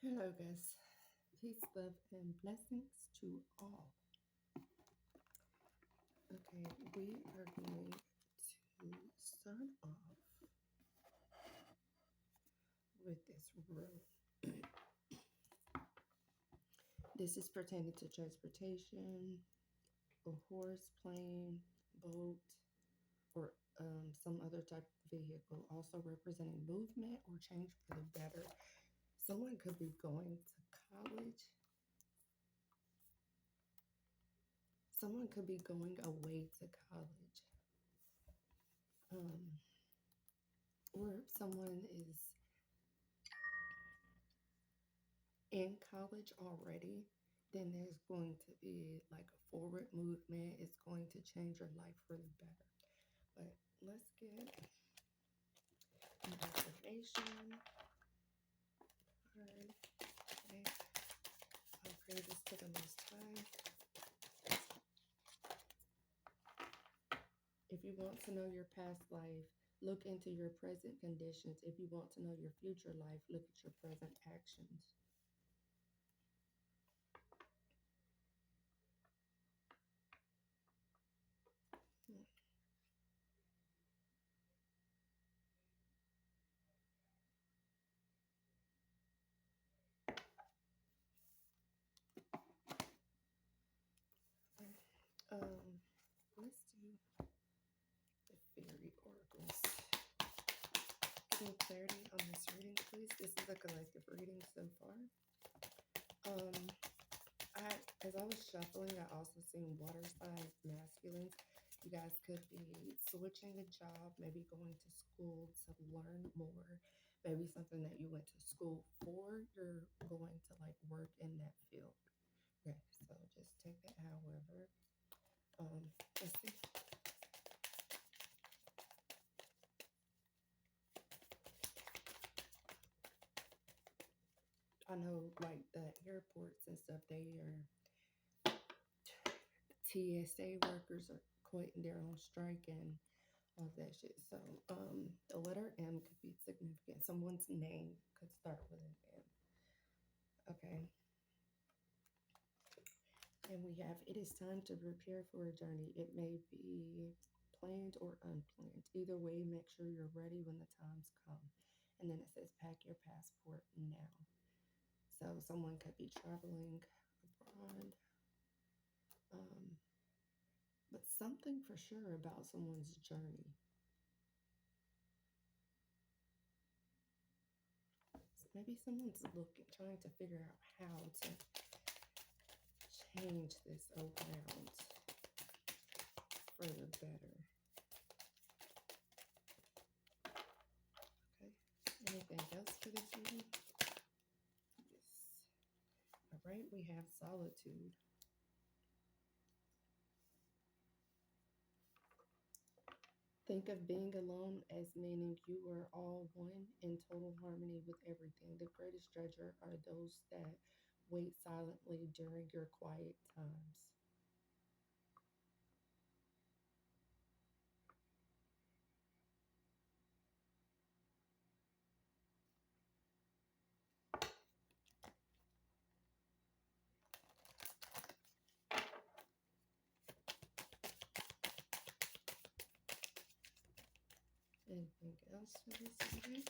Hello, guys. Peace, love, and blessings to all. Okay, we are going to start off with this rule. This is pertaining to transportation, a horse, plane, boat, or some other type of vehicle, also representing movement or change for the better. Someone could be going to college. Someone could be going away to college. Um, or if someone is in college already, then there's going to be like a forward movement. It's going to change your life for the better. But let's get an affirmation. All right. Okay. I'll pray this to the Most High. If you want to know your past life, look into your present conditions. If you want to know your future life, look at your present actions. Um, let's do the fairy oracles. Give me clarity on this reading, please. This is a collective reading so far. Um, as I was shuffling, I also seen water signs, masculines. You guys could be switching a job, maybe going to school to learn more, maybe something that you went to school for. You're going to like work in that field. Okay, so just take that. However, let's see. I know like the airports and stuff, they are TSA workers are quitting, they're on strike and all that shit. So the letter M could be significant. Someone's name could start with an M. Okay. And we have it is time to prepare for a journey. It may be planned or unplanned. Either way, make sure you're ready when the times come. And then it says pack your passport now. So someone could be traveling abroad. Um, but something for sure about someone's journey. So maybe someone's looking, trying to figure out how to change this around for the better. Okay. Anything else for this reading? Yes. All right. We have solitude. Think of being alone as meaning you are all one in total harmony with everything. The greatest treasure are those that wait silently during your quiet times. Anything else for this reading?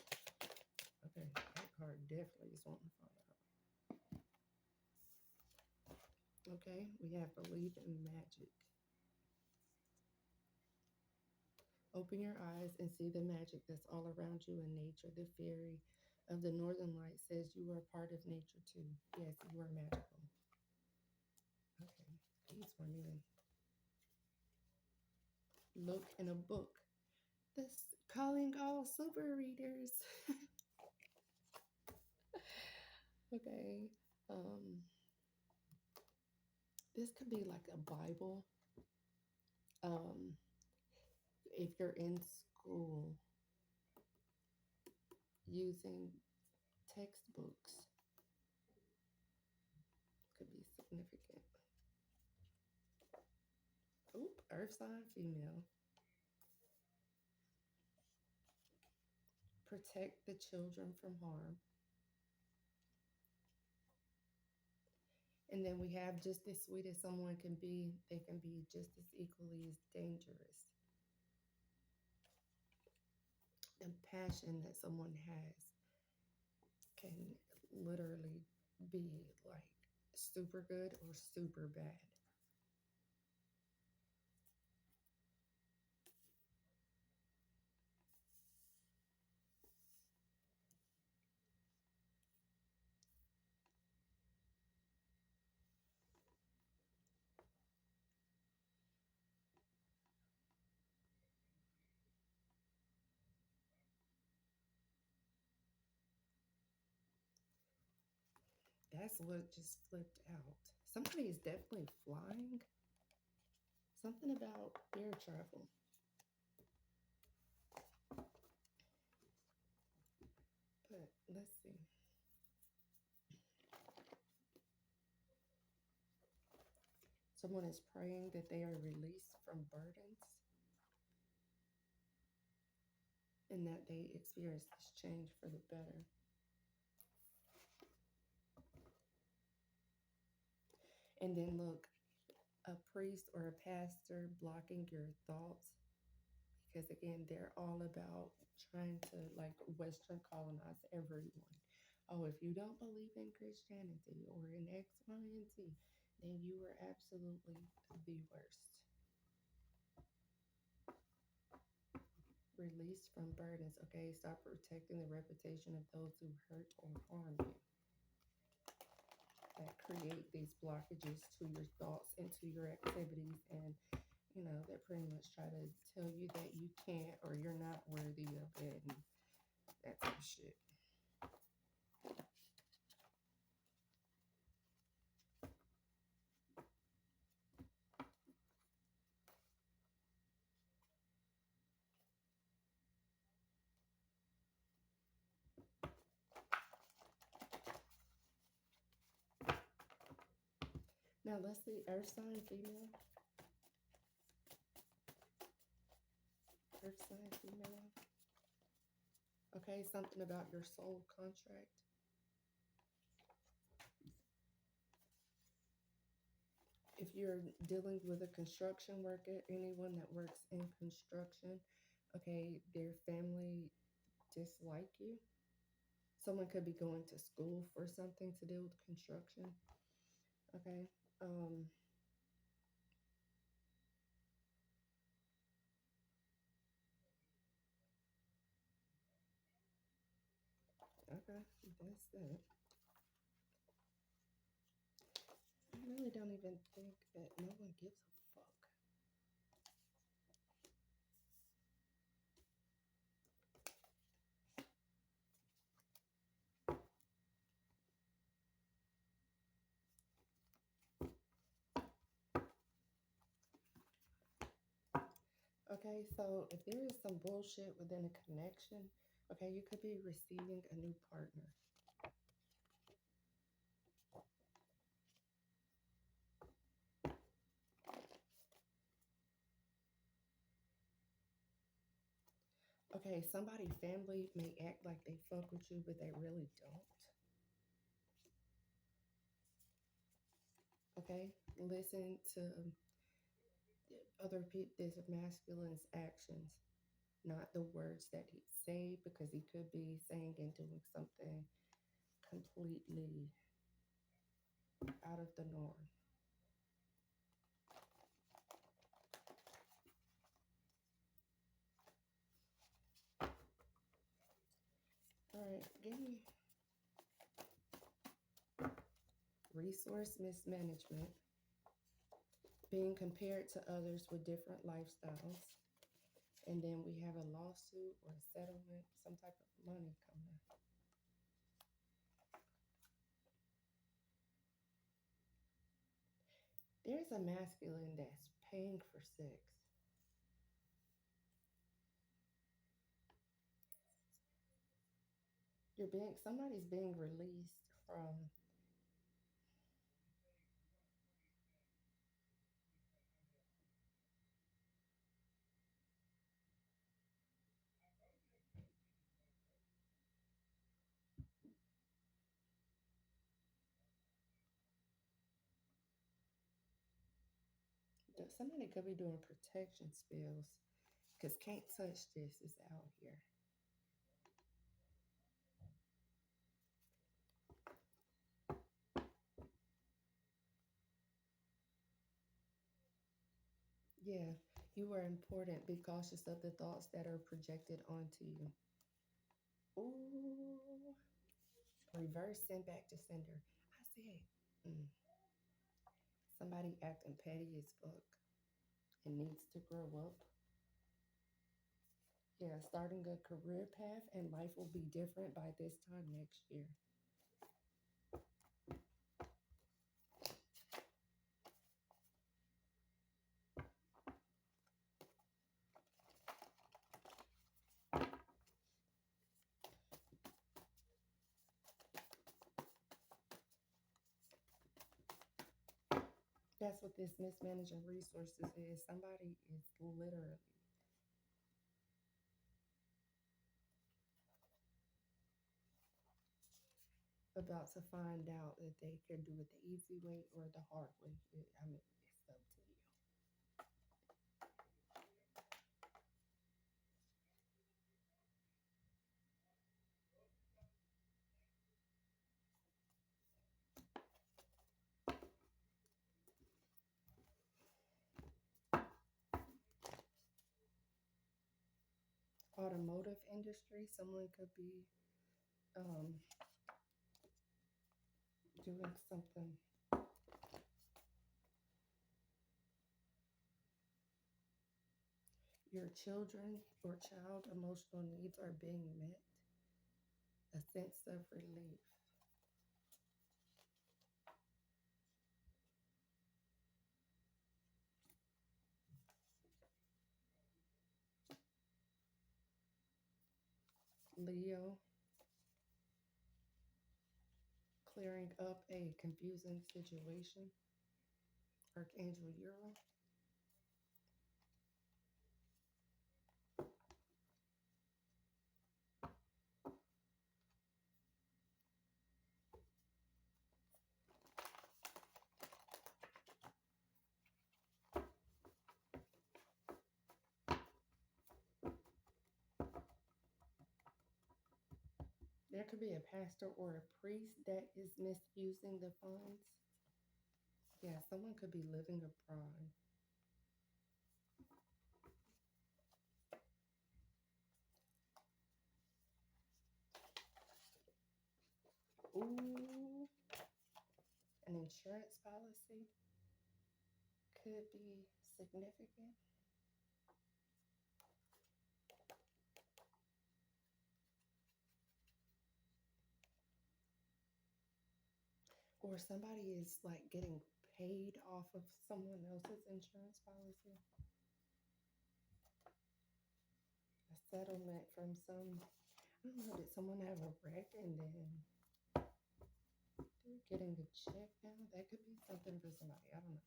Okay, that card definitely is wanting to fall out. Okay, we have believe in magic. Open your eyes and see the magic that's all around you in nature. The fairy of the northern light says you are part of nature too. Yes, you are magical. Okay, these one in. Look in a book. This calling all super readers. Okay. Um, this could be like a Bible. Um, if you're in school using textbooks, could be significant. Oop, earth sign female. Protect the children from harm. And then we have just as sweet as someone can be, they can be just as equally as dangerous. The passion that someone has can literally be like super good or super bad. That's what just flipped out. Somebody is definitely flying. Something about air travel. But let's see. Someone is praying that they are released from burdens and that they experience this change for the better. And then look, a priest or a pastor blocking your thoughts because again, they're all about trying to like Western colonize everyone. Oh, if you don't believe in Christianity or in X, Y, and Z, then you are absolutely the worst. Released from burdens. Okay, stop protecting the reputation of those who hurt or harm you. That create these blockages to your thoughts and to your activities, and that pretty much try to tell you that you can't or you're not worthy of it and that type of shit. Now let's see, Earth sign female. Earth sign female. Okay, something about your soul contract. If you're dealing with a construction worker, anyone that works in construction, okay, their family dislike you. Someone could be going to school for something to do with construction. Okay. Um, okay, that's that. I really don't even think that no one gives a fuck. Okay, so if there is some bullshit within a connection, okay, you could be receiving a new partner. Okay, somebody family may act like they fuck with you, but they really don't. Okay, listen to other people, this masculine's actions, not the words that he say, because he could be saying and doing something completely out of the norm. All right, give me resource mismanagement, being compared to others with different lifestyles. And then we have a lawsuit or a settlement, some type of money coming. There's a masculine that's paying for sex. Somebody's being released from. somebody could be doing protection spells because can't touch this is out here. Yeah, you are important. Be cautious of the thoughts that are projected onto you. Ooh, reverse send back to sender. I said, mm, somebody acting petty as fuck and needs to grow up. Yeah, starting a career path and life will be different by this time next year. That's what this mismanaging resources is. Somebody is literally about to find out that they can do it the easy way or the hard way. I mean, it's up to you. Automotive industry, someone could be um, doing something. Your children or child emotional needs are being met. A sense of relief. Leo, clearing up a confusing situation. Archangel Euro. There could be a pastor or a priest that is misusing the funds. Yeah, someone could be living abroad. Ooh, an insurance policy could be significant. Or somebody is like getting paid off of someone else's insurance policy. A settlement from some, I don't know, did someone have a wreck and then they're getting a check now? That could be something for somebody. I don't know.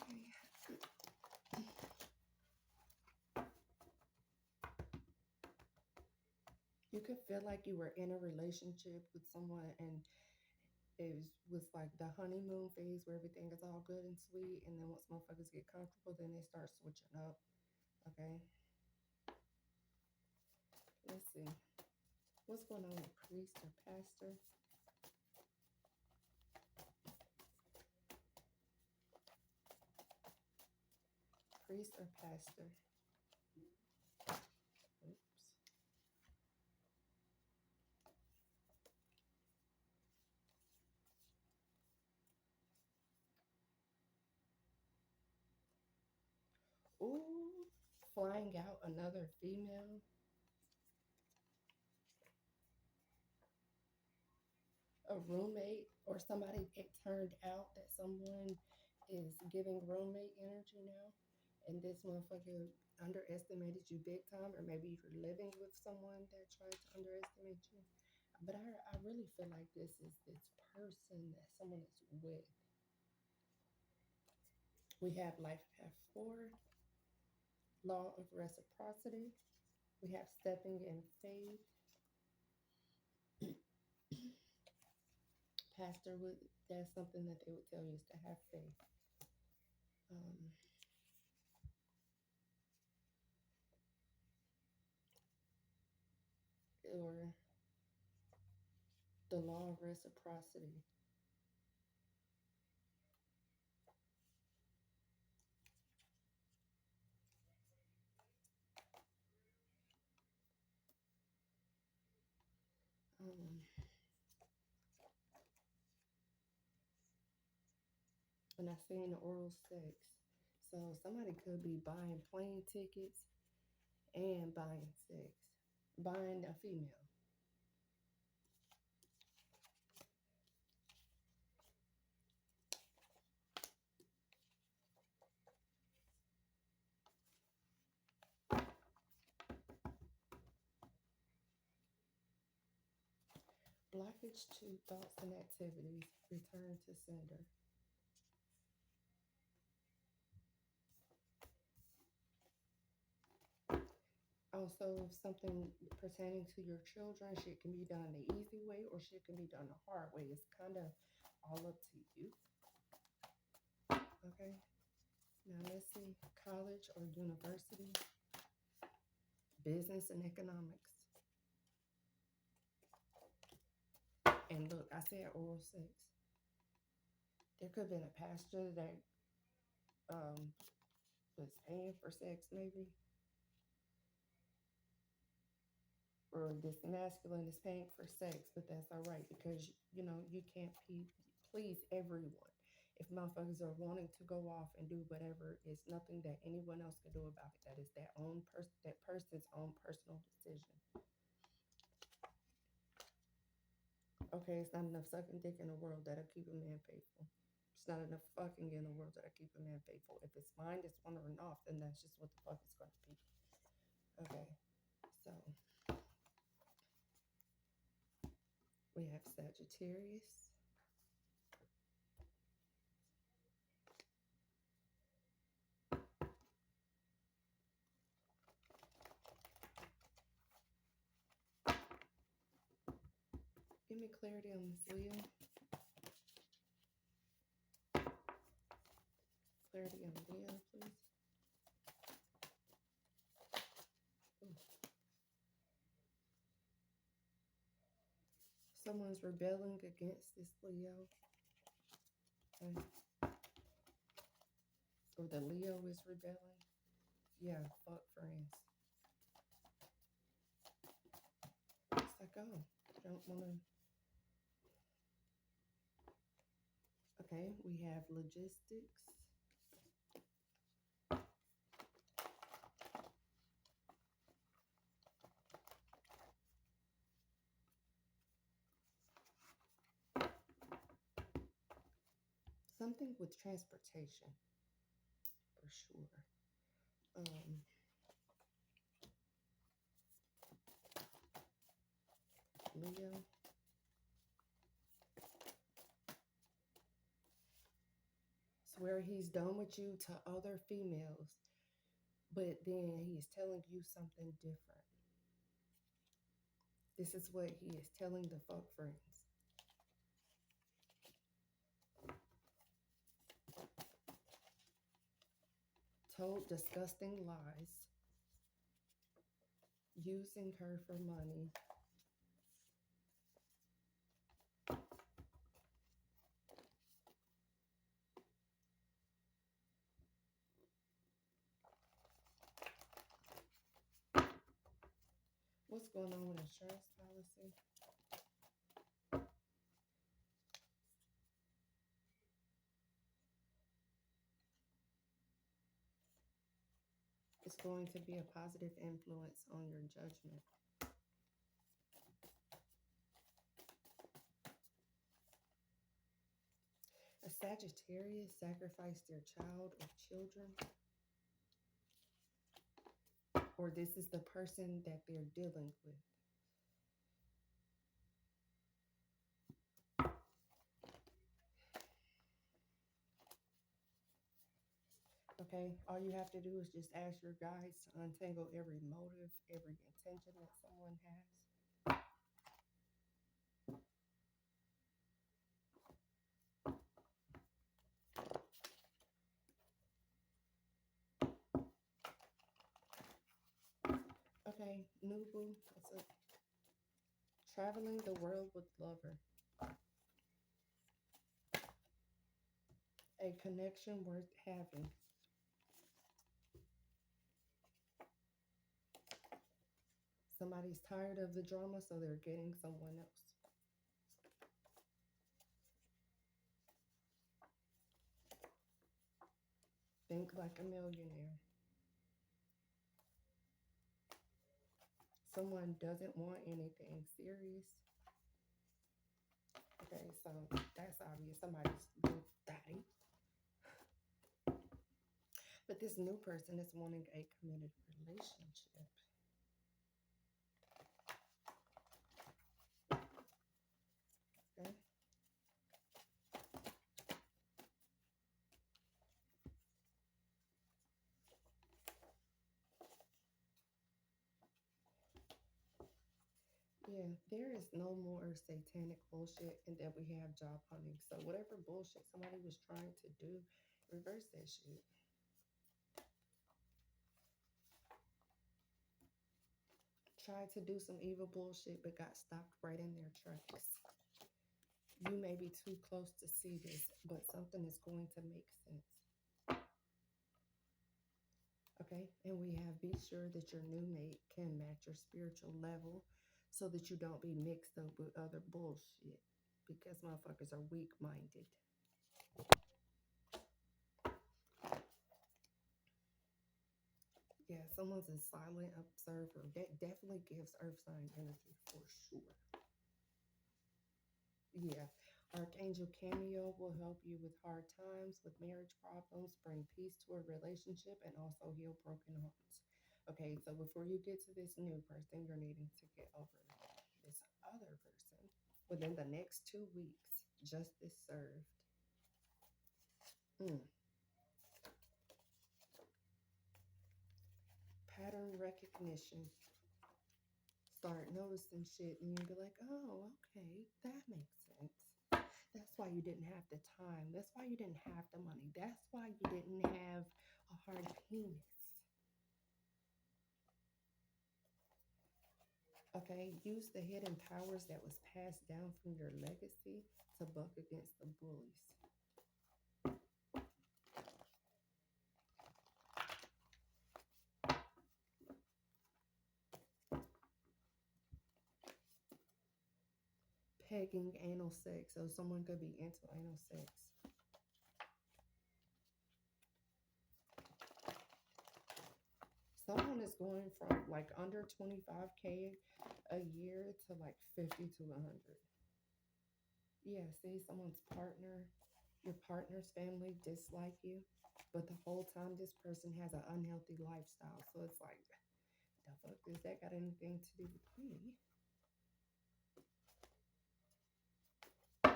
Okay. You could feel like you were in a relationship with someone and was like the honeymoon phase where everything is all good and sweet, and then once motherfuckers get comfortable, then they start switching up. Okay, let's see what's going on with priest or pastor. Priest or pastor. Oops. Ooh, flying out another female. A roommate or somebody. It turned out that someone is giving roommate energy now, and this motherfucker underestimated you big time, or maybe you're living with someone that tried to underestimate you. But I really feel like this is this person that someone is with. We have life path 4, law of reciprocity. We have stepping in faith. Pastor would, that's something that they would tell you is to have faith. Um, or the law of reciprocity. Um, and I seen oral sex. So somebody could be buying plane tickets and buying sex, buying a female. Blockage to thoughts and activities. Return to sender. Also, something pertaining to your children, shit can be done the easy way or shit can be done the hard way. It's kind of all up to you. Okay. Now let's see. College or university. Business and economics. And look, I said oral sex. There could have been a pastor that um, was paying for sex, maybe, or this masculine is paying for sex, but that's all right because you know you can't please everyone. If motherfuckers are wanting to go off and do whatever, it's nothing that anyone else can do about it. That is that person's own personal decision. Okay, it's not enough sucking dick in the world that'll keep a man faithful. It's not enough fucking in the world that'll keep a man faithful. If it's mine, it's one or off, then that's just what the fuck it's gonna be. Okay, so we have Sagittarius. Give me clarity on this Leo. Clarity on Leo, please. Ooh. Someone's rebelling against this Leo. Okay. Or the Leo is rebelling. Yeah, fuck friends. It's like, oh, I don't want to. Okay, we have logistics. Something with transportation, for sure. Leo. Swear he's done with you to other females, but then he is telling you something different. This is what he is telling the fuck friends. Told disgusting lies. Using her for money. What's going on with insurance policy? It's going to be a positive influence on your judgment. A Sagittarius sacrificed their child or children, or this is the person that they're dealing with. Okay, all you have to do is just ask your guides to untangle every motive, every intention that someone has. Okay, new boo. That's it. Traveling the world with lover. A connection worth having. Somebody's tired of the drama, so they're getting someone else. Think like a millionaire. Someone doesn't want anything serious. Okay, so that's obvious. Somebody's good daddy. But this new person is wanting a committed relationship. Okay. Yeah, there is no more satanic bullshit and that we have job hunting. So whatever bullshit somebody was trying to do, reverse that shit. Tried to do some evil bullshit but got stopped right in their tracks. You may be too close to see this, but something is going to make sense. Okay, and we have be sure that your new mate can match your spiritual level so that you don't be mixed up with other bullshit because motherfuckers are weak minded. Yeah, someone's a silent observer. That definitely gives earth sign energy for sure. Yeah. Archangel Cameo will help you with hard times, with marriage problems, bring peace to a relationship, and also heal broken hearts. Okay, so before you get to this new person, you're needing to get over this other person within the next 2 weeks. Justice served. Mm. Pattern recognition. Start noticing shit, and you'll be like, oh, okay, that makes sense. That's why you didn't have the time. That's why you didn't have the money. That's why you didn't have a hard penis. Okay, use the hidden powers that was passed down from your legacy to buck against the bullies. Pegging anal sex. So someone could be into anal sex. Someone is going from like under 25K a year to like 50 to 100. Yeah, see, someone's partner, your partner's family dislike you, but the whole time this person has an unhealthy lifestyle. So it's like, the fuck does that got anything to do with me? Okay.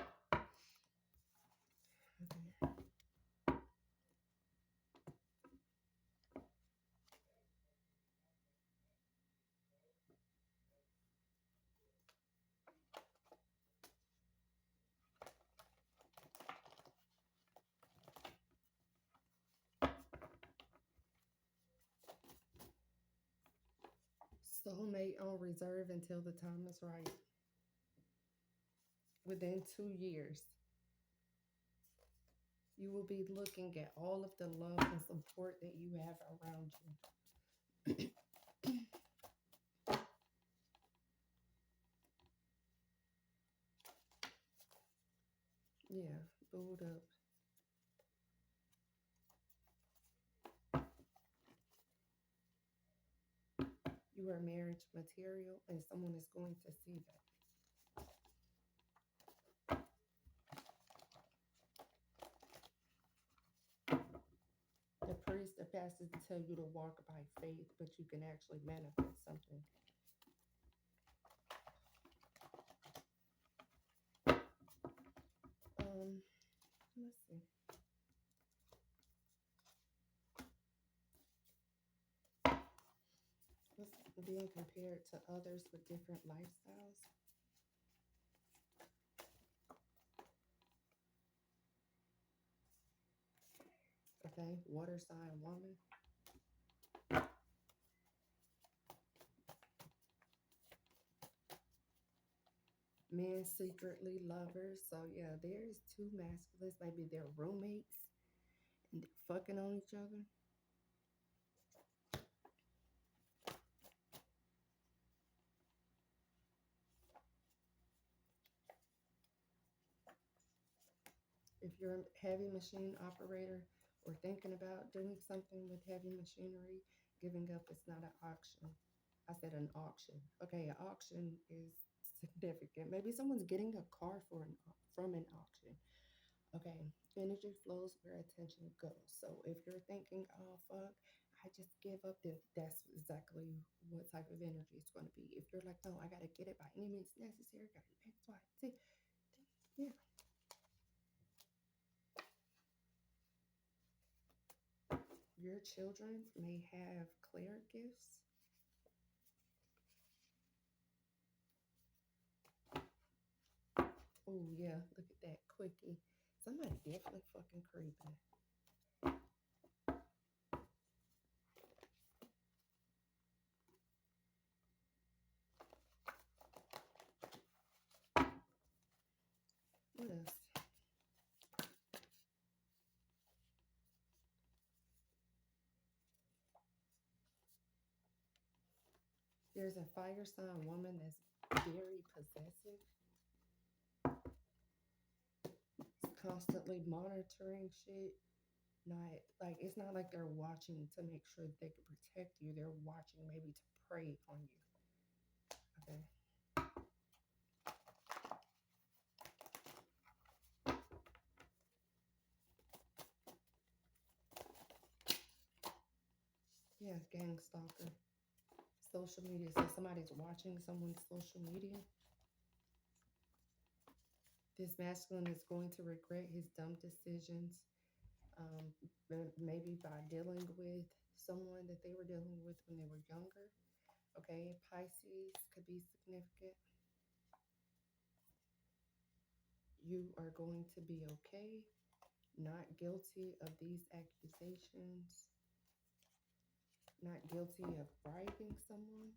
Soulmate on reserve until the time is right. Within 2 years, you will be looking at all of the love and support that you have around you. Yeah, booed up. You are marriage material, and someone is going to see that. The priest, the pastor tell you to walk by faith, but you can actually manifest something. Um, let's see. What's being compared to others with different lifestyles? Okay, water sign woman. Men secretly lovers. So yeah, there's two masculines. Maybe they're roommates and they're fucking on each other. If you're a heavy machine operator or thinking about doing something with heavy machinery, giving up is not an auction. I said an auction. Okay, an auction is significant. Maybe someone's getting a car from an auction. Okay, energy flows where attention goes. So if you're thinking, oh fuck, I just give up, then that's exactly what type of energy it's going to be. If you're like, no, I got to get it by any means necessary, got to do X, Y, Z, then yeah. Your children may have clear gifts. Oh yeah, look at that quickie. Somebody definitely fucking creeping. What else? There's a fire sign woman that's very possessive, constantly monitoring shit. Not like it's not like they're watching to make sure they can protect you. They're watching maybe to prey on you. Okay. Yeah, gang stalker. Social media. So somebody's watching someone's social media. This masculine is going to regret his dumb decisions, maybe by dealing with someone that they were dealing with when they were younger. Okay, Pisces could be significant. You are going to be okay, not guilty of these accusations, not guilty of bribing someone.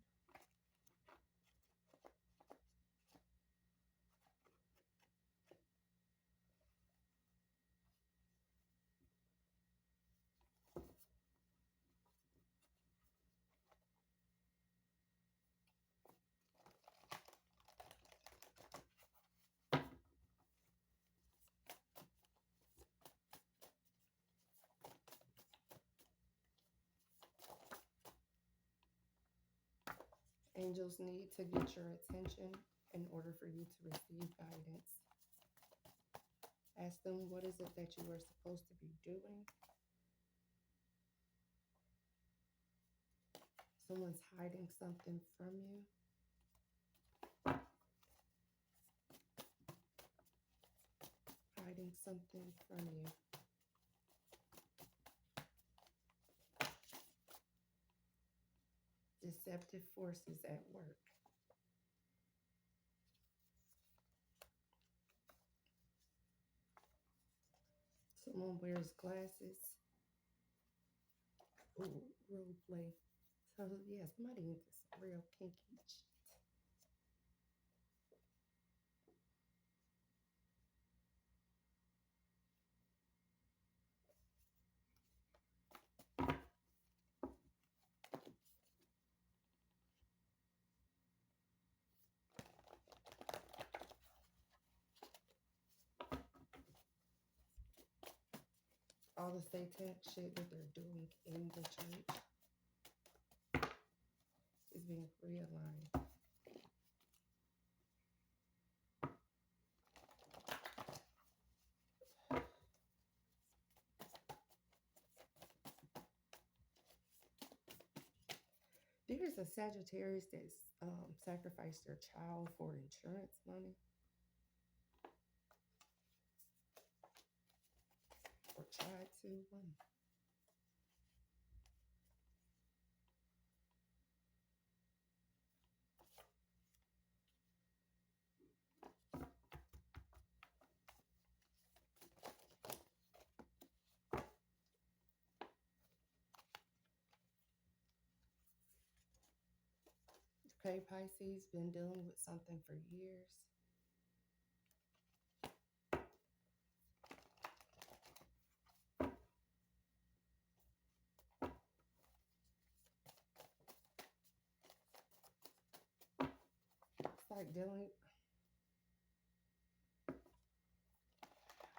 Angels need to get your attention in order for you to receive guidance. Ask them what is it that you are supposed to be doing. Someone's hiding something from you. Hiding something from you. Deceptive forces at work. Someone wears glasses. Ooh, role play. So yeah, somebody into some real kinky shit. All the satanic shit that they're doing in the church is being realigned. There's a Sagittarius that's sacrificed their child for insurance money or tried to. Okay, Pisces been dealing with something for years. like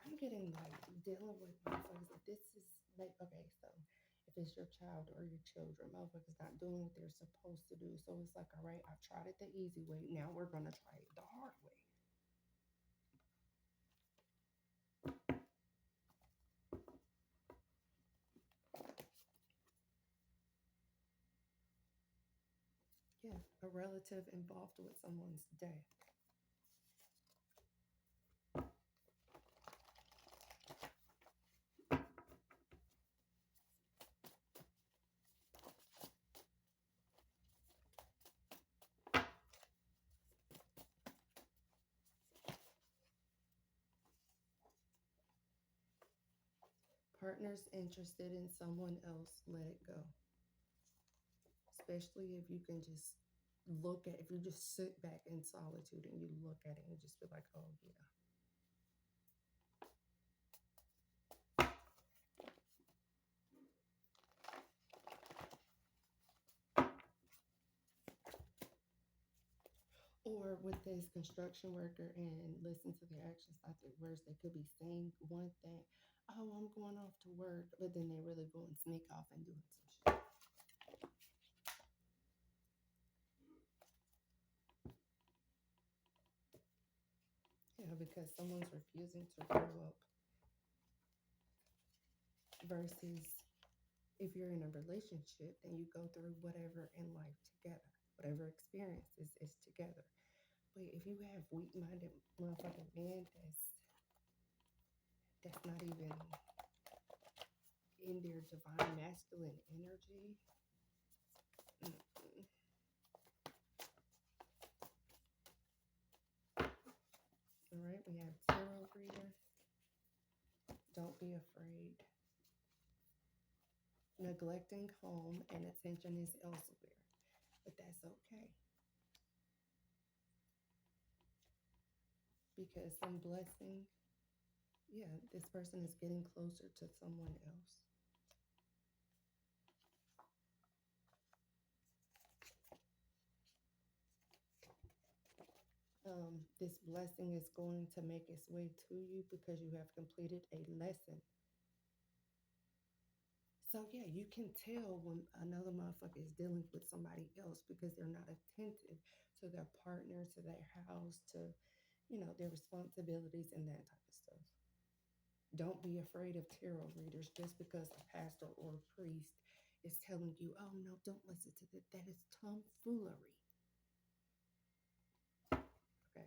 I'm getting like dealing with motherfuckers. Like this is like okay, so if it's your child or your children, motherfuckers not doing what they're supposed to do. So it's like, all right, I've tried it the easy way. Now we're gonna try it the hard way. Yeah, a relative involved with someone's death. Partners interested in someone else, let it go. Especially if you can just look at, if you just sit back in solitude and you look at it and just be like, oh yeah. Or with this construction worker and listen to their actions, not their words. They could be saying one thing, oh, I'm going off to work, but then they really go and sneak off and doing some shit. Yeah, because someone's refusing to grow up versus if you're in a relationship, then you go through whatever in life together, whatever experiences is together. But if you have weak-minded motherfucking men that's not even in their divine masculine energy, mm-mm. All right, we have tarot reader. Don't be afraid. Neglecting home and attention is elsewhere, but that's okay because some blessing, yeah, this person is getting closer to someone else. This blessing is going to make its way to you because you have completed a lesson. So yeah, you can tell when another motherfucker is dealing with somebody else because they're not attentive to their partner, to their house, to their responsibilities and that type of stuff. Don't be afraid of tarot readers just because a pastor or a priest is telling you, oh no, don't listen to that. That is tomfoolery. Okay.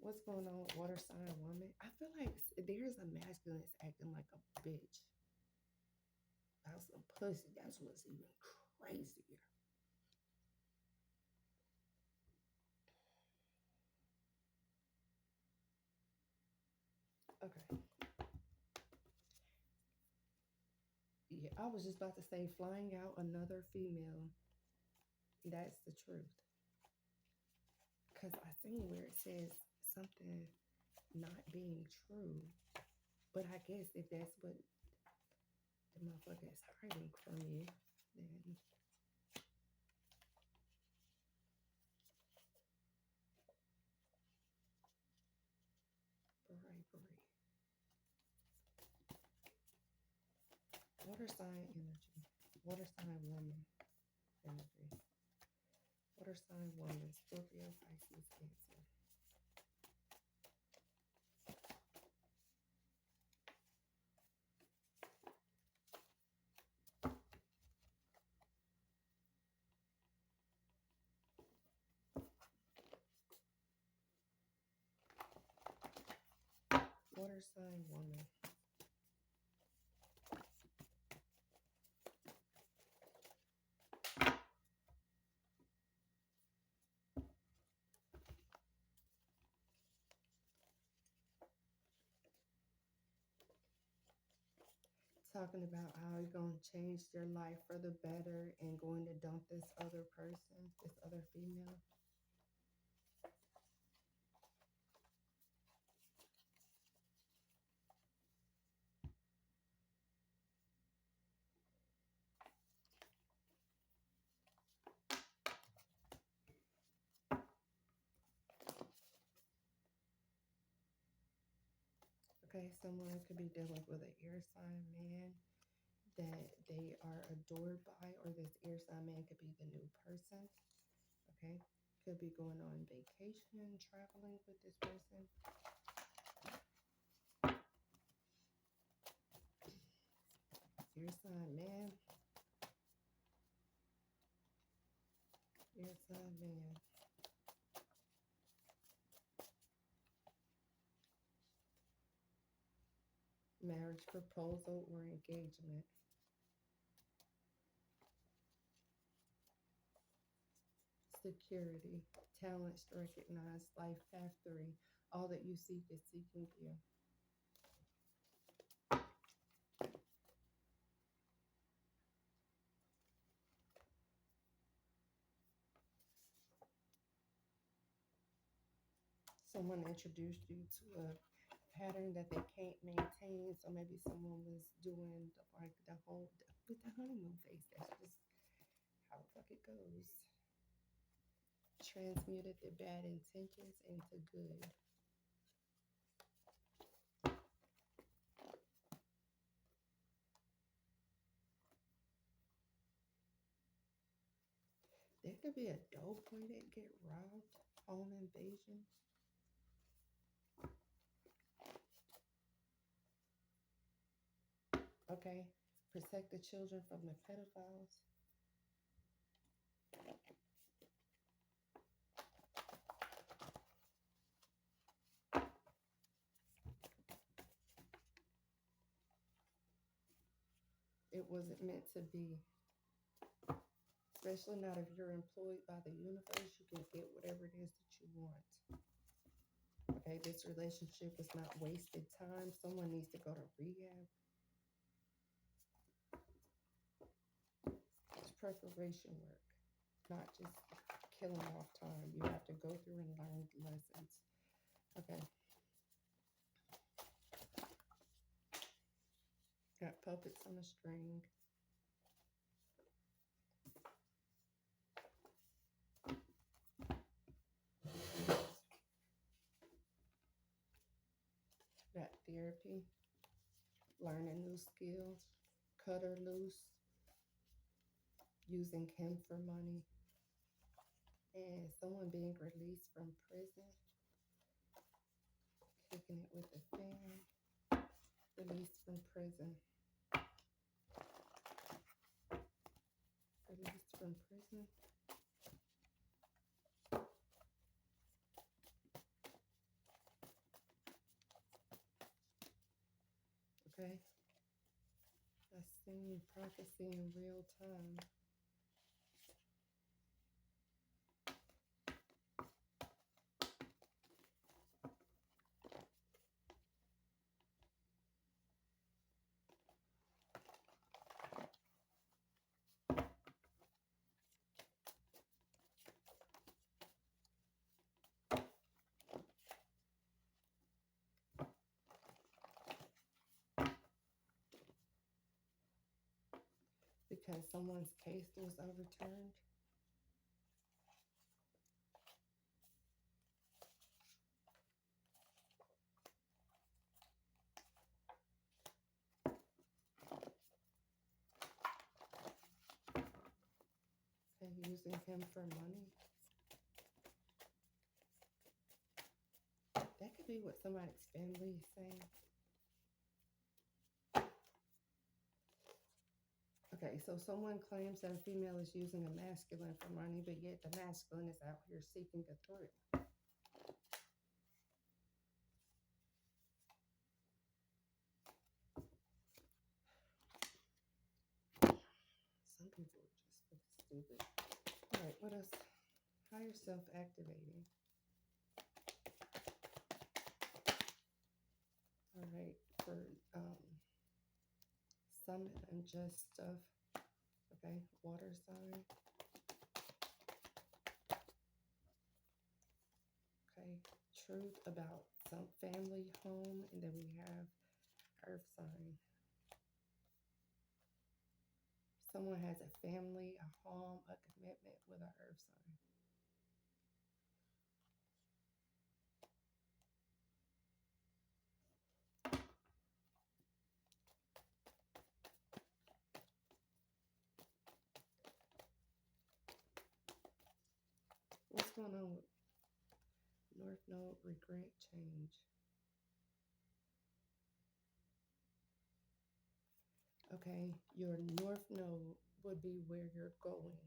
What's going on with water sign woman? I feel like there's a masculine that's acting like a bitch about some pussy. That's what's even crazier. Okay. Yeah, I was just about to say flying out another female. That's the truth. Because I seen where it says something not being true. But I guess if that's what the motherfucker is hiding from you, then bribery. Water sign energy. Water sign woman energy. Water sign woman. Scorpio, Pisces, Cancer. Water sign woman. Talking about how you're going to change their life for the better and going to dump this other person, this other female. Okay, someone could be dealing with an air sign man that they are adored by, or this air sign man could be the new person. Okay, could be going on vacation, traveling with this person. Air sign man. Air sign man. Marriage proposal or engagement. Security. Talents recognized. Life path 3. All that you seek is seeking you. Someone introduced you to a pattern that they can't maintain. So maybe someone was doing like the whole with the honeymoon phase. That's just how the fuck it goes. Transmuted the bad intentions into good. There could be a dope boy that get robbed. Home invasion. Okay. Protect the children from the pedophiles. It wasn't meant to be. Especially not if you're employed by the universe, you can get whatever it is that you want. Okay, this relationship was not wasted time. Someone needs to go to rehab. It's preparation work, not just killing off time. You have to go through and learn lessons. Okay. Got puppets on a string. Got therapy. Learning new skills. Cut her loose. Using him for money. And someone being released from prison. Kicking it with a fan. Released from prison. Released from prison. Okay. I seen prophecy in real time. Because someone's case was overturned. And using him for money. That could be what somebody's family is saying. Okay, so someone claims that a female is using a masculine for money, but yet the masculine is out here seeking a thrill. Some people are just stupid. All right, what else? Higher self activating. All right, for some unjust stuff. Okay, water sign. Okay, truth about some family home, and then we have earth sign. Someone has a family, a home, a commitment with an earth sign. what's going on with North Node? Regret, change. Okay, your North Node would be where you're going.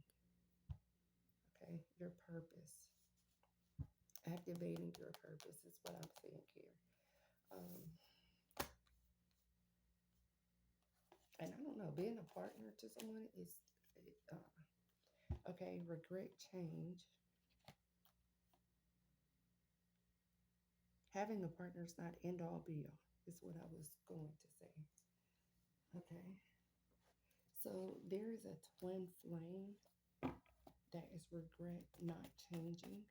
Okay, your purpose. Activating your purpose is what I'm seeing here. Um, and I don't know, being a partner to someone is okay. Regret, change. Having a partner is not end all be all. Is what I was going to say. Okay, so there is a twin flame that is regret not changing.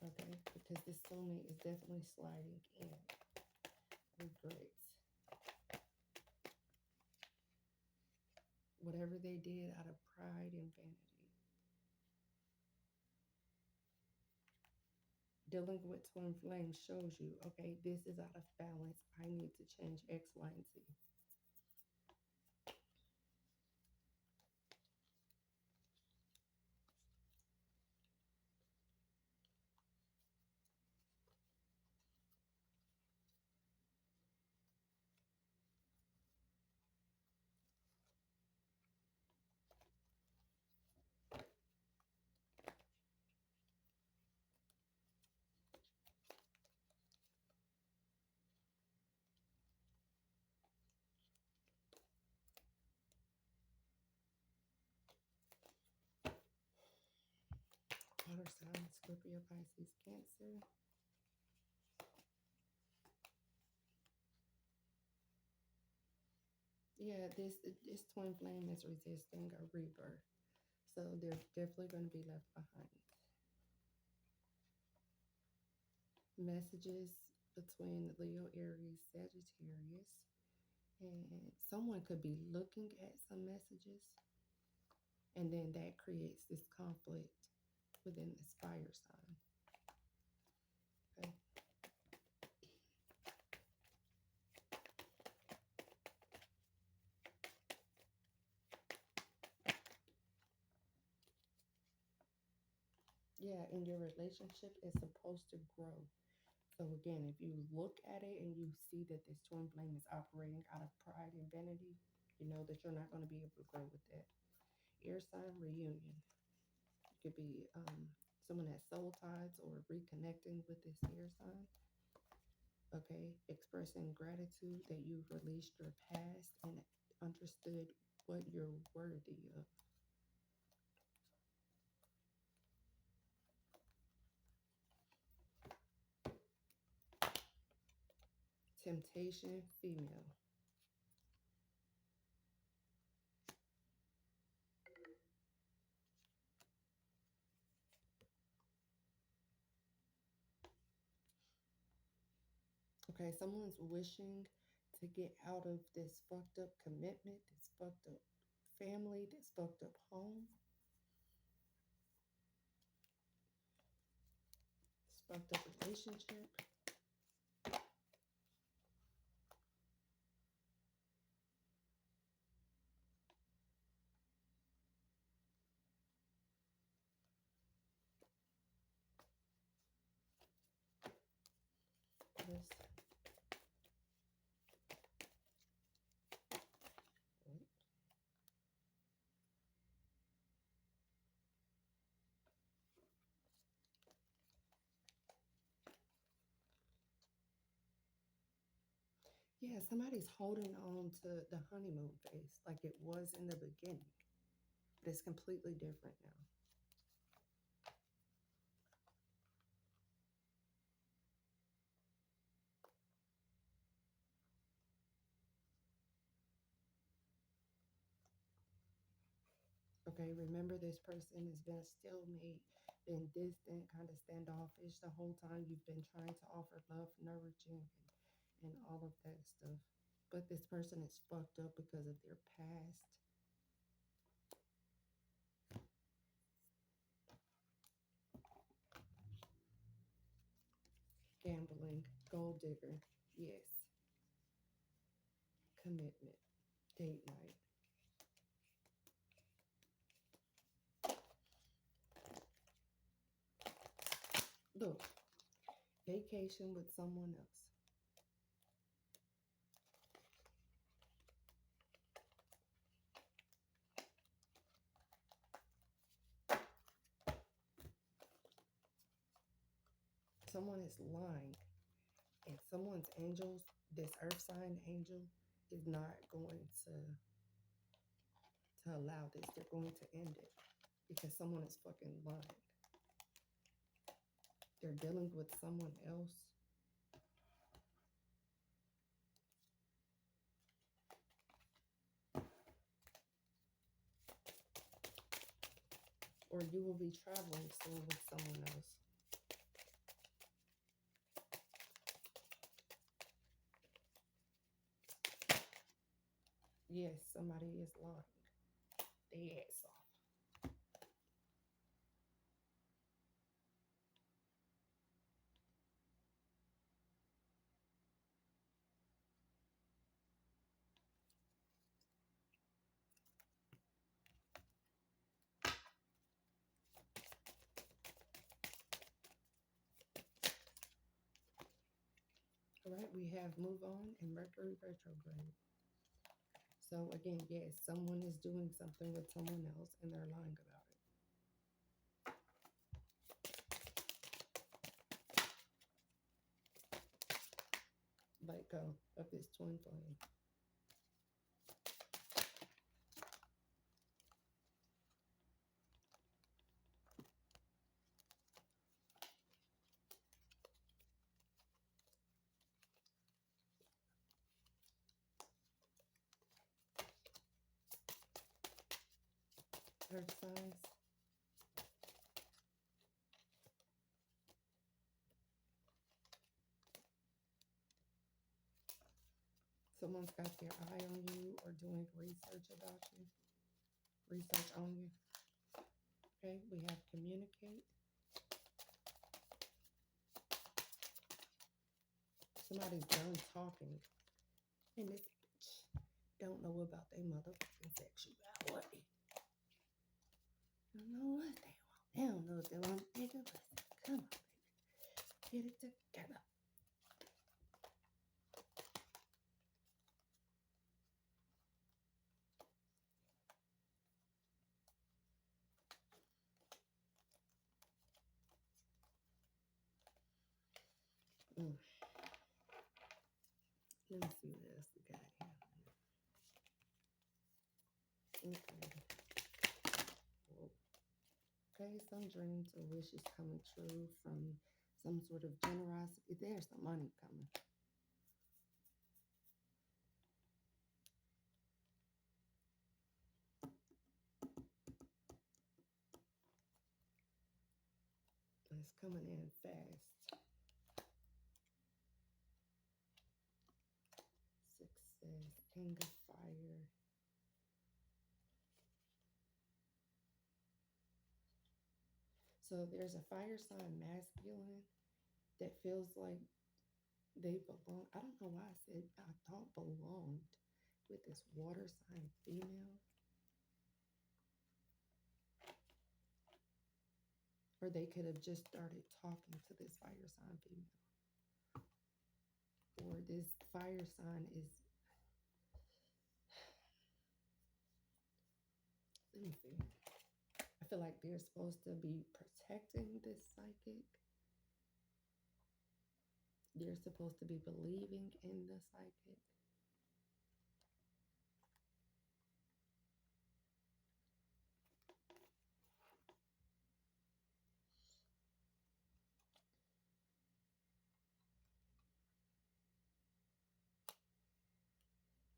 Okay, because this soulmate is definitely sliding in. Regrets. Whatever they did out of pride and vanity. Dealing with twin flame shows you, okay, this is out of balance. I need to change X, Y, and Z. Water sign, Scorpio, Pisces, Cancer. Yeah, this twin flame is resisting a rebirth. So they're definitely going to be left behind. Messages between Leo, Aries, Sagittarius. And someone could be looking at some messages. And then that creates this conflict within this fire sign. Okay. Yeah, and your relationship is supposed to grow. So again, if you look at it and you see that this twin flame is operating out of pride and vanity, you know that you're not going to be able to grow with that. Air sign reunion. It could be someone has soul ties or reconnecting with this air sign. Okay, expressing gratitude that you've released your past and understood what you're worthy of. Temptation, female. Okay, someone's wishing to get out of this fucked up commitment, this fucked up family, this fucked up home, this fucked up relationship. This, yeah, somebody's holding on to the honeymoon phase like it was in the beginning, but it's completely different now. Okay, remember this person has been a stalemate, been distant, kind of standoffish the whole time. You've been trying to offer love, nourishing, and all of that stuff. But this person is fucked up because of their past. Gambling, gold digger, yes. Commitment, date night. communication with someone else. Someone is lying, and someone's angels, this earth sign angel, is not going to allow this. They're going to end it because someone is fucking lying. They're dealing with someone else. Or you will be traveling soon with someone else. Yes, somebody is lying. They ass off. All right, we have move on and Mercury retrograde. So again, yes, someone is doing something with someone else and they're lying about it. Let go of this twin flame. Earth signs. Someone's got their eye on you or doing research about you. Research on you. Okay, we have communicate. Somebody's done talking. And this bitch don't know about their motherfucking sexuality. Don't know what they want. They don't know if they want bigger pussy. Come on, baby. Get it together. Mm. Let me see what else we got here. Okay. Whoa. Okay, some dreams or wishes coming true from some sort of generosity. There's some money coming. It's coming in fast. Success, King of Fire. So there's a fire sign masculine that feels like they belong. I don't know why I said I thought belonged with this water sign female. Or they could have just started talking to this fire sign female. Or this fire sign is, let me see. I feel like they're supposed to be protecting this psychic. They're supposed to be believing in the psychic.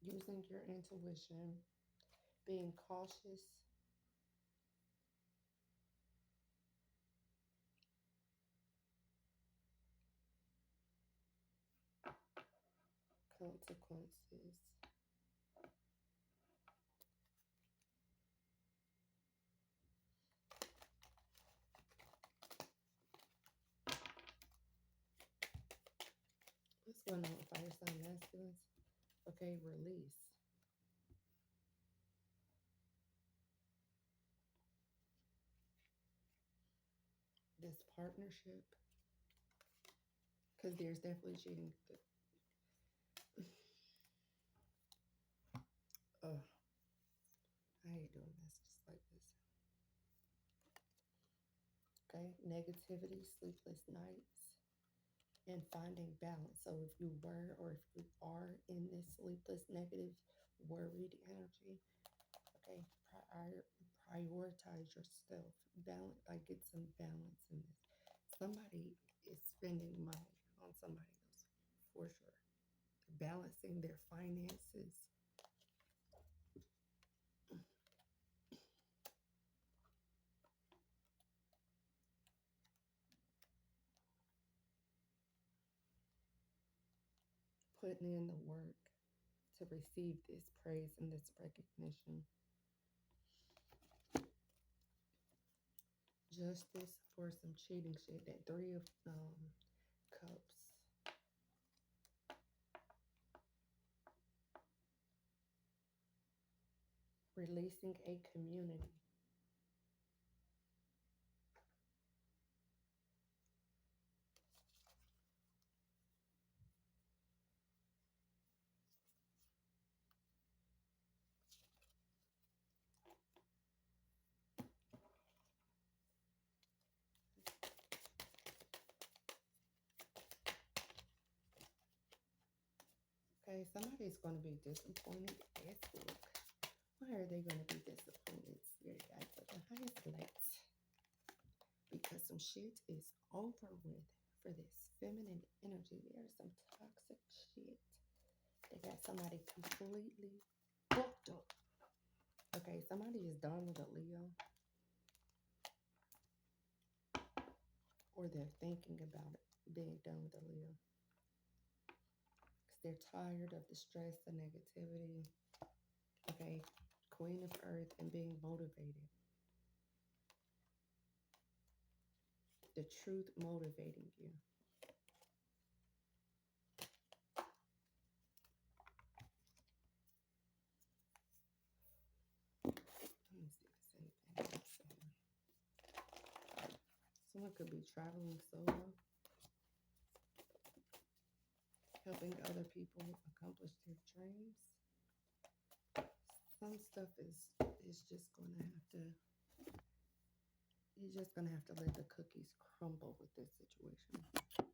Using your intuition, being cautious. Consequences. What's going on with fire sign masculines? Okay, release. This partnership Because there's definitely cheating. Oh, I hate doing this just like this. Okay, negativity, sleepless nights, and finding balance. So if you were or if you are in this sleepless, negative, worried energy, okay, prioritize yourself. Balance, like get some balance in this. Somebody is spending money on somebody else for sure. Balancing their finances. Putting in the work to receive this praise and this recognition. Justice for some cheating shit. That Three of Cups. Releasing a community. Okay, somebody's going to be disappointed as fuck. Why are they going to be disappointed? Spirit guides at the highest lights. Because some shit is over with for this feminine energy. There's some toxic shit. They got somebody completely booked up. Okay, somebody is done with a Leo. Or they're thinking about it, being done with a Leo. Because they're tired of the stress, the negativity. Okay, Queen of Earth and being motivated. The truth motivating you. Let me see if there's anything else. Someone could be traveling solo, helping other people accomplish their dreams. Some stuff is just gonna have to. You're just gonna have to let the cookies crumble with this situation.